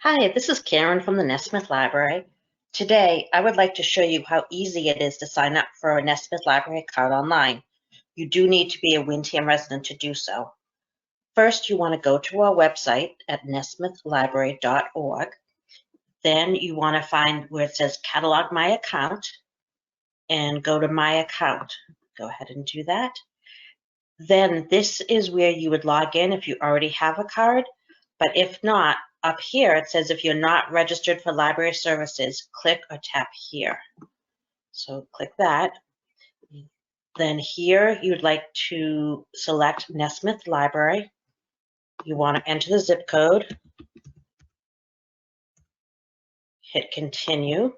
Hi, this is Karen from the Nesmith Library. Today, I would like to show you how easy it is to sign up for a Nesmith Library account online. You do need to be a Windham resident to do so. First, you want to go to our website at nesmithlibrary.org. Then you want to find where it says Catalog My Account and go to My Account. Go ahead and do that. Then this is where you would log in if you already have a card, but if not, up here it says if you're not registered for library services, click or tap here. So click that. Then here you'd like to select Nesmith Library. You want to enter the zip code, hit continue.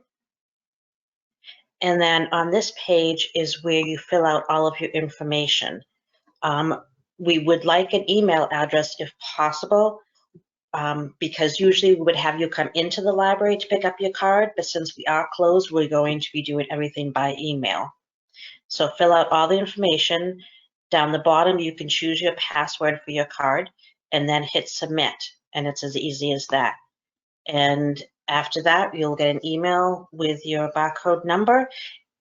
And then on this page is where you fill out all of your information. We would like an email address if possible. Because usually we would have you come into the library to pick up your card, but since we are closed, we're going to be doing everything by email. So fill out all the information. Down the bottom, you can choose your password for your card and then hit submit, and it's as easy as that. And after that, you'll get an email with your barcode number,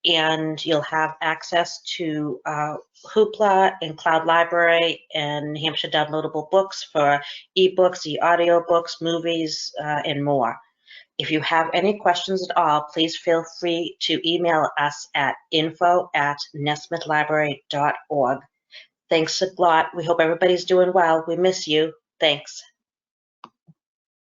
and you'll have access to Hoopla and Cloud Library and New Hampshire Downloadable Books for ebooks, e-audio books, movies, and more. If you have any questions at all, please feel free to email us at info@nesmithlibrary.org. Thanks a lot. We hope everybody's doing well. We miss you. Thanks.